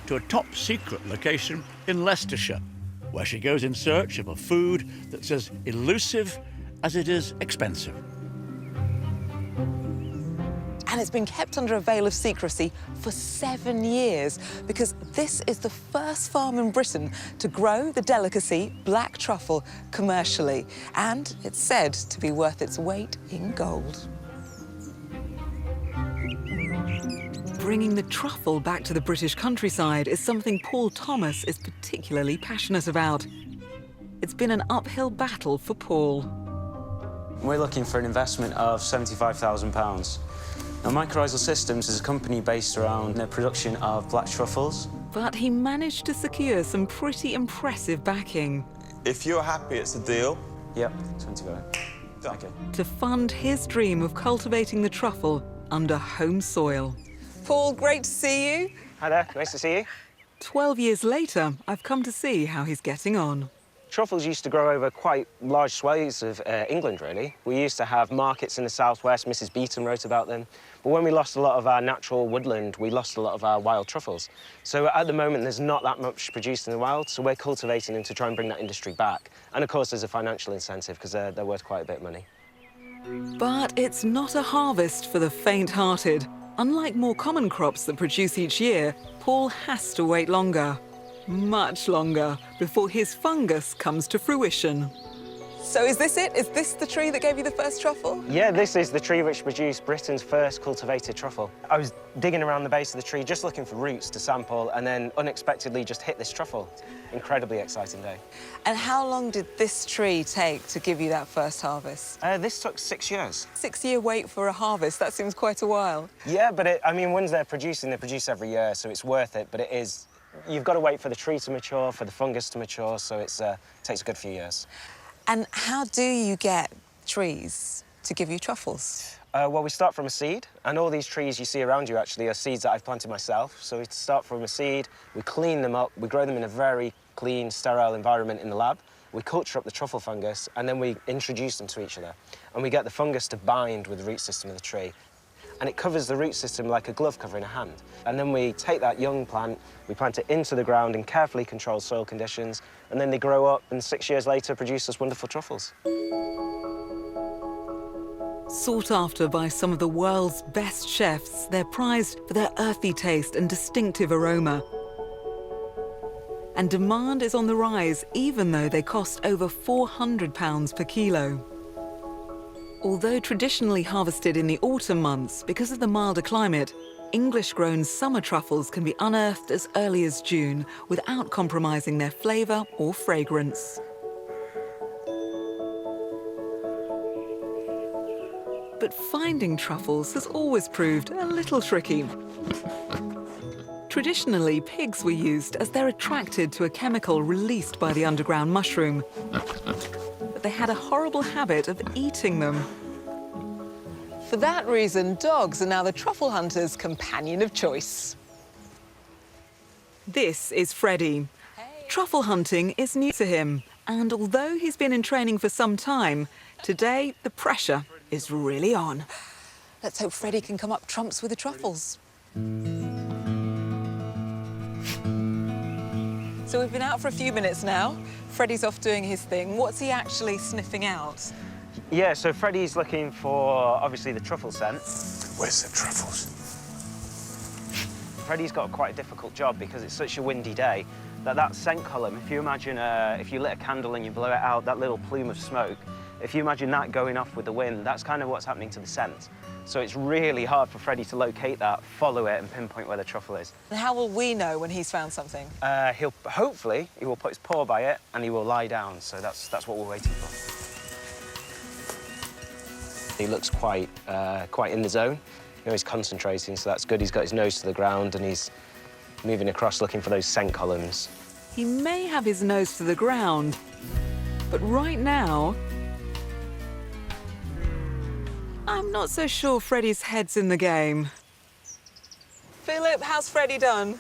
to a top-secret location in Leicestershire, where she goes in search of a food that's as elusive as it is expensive. And it's been kept under a veil of secrecy for 7 years because this is the first farm in Britain to grow the delicacy black truffle commercially. And it's said to be worth its weight in gold. Bringing the truffle back to the British countryside is something Paul Thomas is particularly passionate about. It's been an uphill battle for Paul. We're looking for an investment of £75,000. Now, Mycorrhizal Systems is a company based around the production of black truffles. But he managed to secure some pretty impressive backing. If you're happy, it's a deal. Yep, 75. Okay. To fund his dream of cultivating the truffle under home soil. Paul, great to see you. Hi there, nice to see you. 12 years later, I've come to see how he's getting on. Truffles used to grow over quite large swathes of England, really. We used to have markets in the southwest. Mrs. Beaton wrote about them. But when we lost a lot of our natural woodland, we lost a lot of our wild truffles. So at the moment, there's not that much produced in the wild, so we're cultivating them to try and bring that industry back. And of course, there's a financial incentive, because they're worth quite a bit of money. But it's not a harvest for the faint-hearted. Unlike more common crops that produce each year, Paul has to wait longer. Much longer before his fungus comes to fruition. So is this it? Is this the tree that gave you the first truffle? Yeah, this is the tree which produced Britain's first cultivated truffle. I was digging around the base of the tree just looking for roots to sample and then unexpectedly just hit this truffle. Incredibly exciting day. And how long did this tree take to give you that first harvest? This took 6 years. 6-year wait for a harvest, that seems quite a while. Yeah, but I mean, once they're producing, they produce every year, so it's worth it, but it is. You've got to wait for the tree to mature, for the fungus to mature, so it takes a good few years. And how do you get trees to give you truffles? Well, we start from a seed, and all these trees you see around you actually are seeds that I've planted myself. So we start from a seed, we clean them up, we grow them in a very clean, sterile environment in the lab. We culture up the truffle fungus, and then we introduce them to each other. And we get the fungus to bind with the root system of the tree. And it covers the root system like a glove covering a hand. And then we take that young plant, we plant it into the ground in carefully controlled soil conditions, and then they grow up and 6 years later produce us wonderful truffles. Sought after by some of the world's best chefs, they're prized for their earthy taste and distinctive aroma. And demand is on the rise, even though they cost over £400 per kilo. Although traditionally harvested in the autumn months, because of the milder climate, English-grown summer truffles can be unearthed as early as June without compromising their flavour or fragrance. But finding truffles has always proved a little tricky. Traditionally, pigs were used as they're attracted to a chemical released by the underground mushroom. But they had a horrible habit of eating them. For that reason, dogs are now the truffle hunter's companion of choice. This is Freddie. Truffle hunting is new to him, and although he's been in training for some time, today the pressure is really on. Let's hope Freddie can come up trumps with the truffles. So we've been out for a few minutes now. Freddie's off doing his thing. What's he actually sniffing out? Yeah, so Freddie's looking for, obviously, the truffle scent. Where's the truffles? Freddie's got quite a difficult job because it's such a windy day that scent column, if you imagine, if you lit a candle and you blow it out, that little plume of smoke, if you imagine that going off with the wind, that's kind of what's happening to the scent. So it's really hard for Freddie to locate that, follow it, and pinpoint where the truffle is. And how will we know when he's found something? Hopefully, he will put his paw by it and he will lie down. So that's what we're waiting for. He looks quite in the zone. You know, he's concentrating, so that's good. He's got his nose to the ground and he's moving across looking for those scent columns. He may have his nose to the ground, but right now, I'm not so sure Freddie's head's in the game. Philip, how's Freddie done?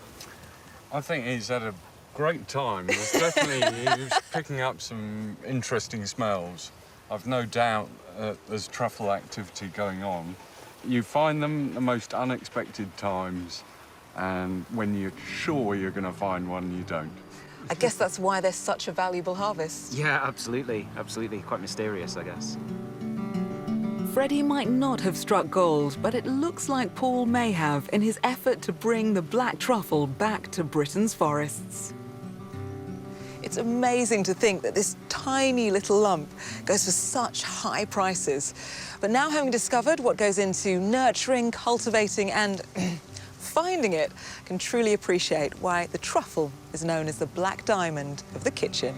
I think he's had a great time. He was picking up some interesting smells. I've no doubt there's truffle activity going on. You find them the most unexpected times, and when you're sure you're going to find one, you don't. I guess that's why they're such a valuable harvest. Yeah, absolutely, absolutely. Quite mysterious, I guess. Freddie might not have struck gold, but it looks like Paul may have in his effort to bring the black truffle back to Britain's forests. It's amazing to think that this tiny little lump goes for such high prices. But now having discovered what goes into nurturing, cultivating and finding it, I can truly appreciate why the truffle is known as the black diamond of the kitchen.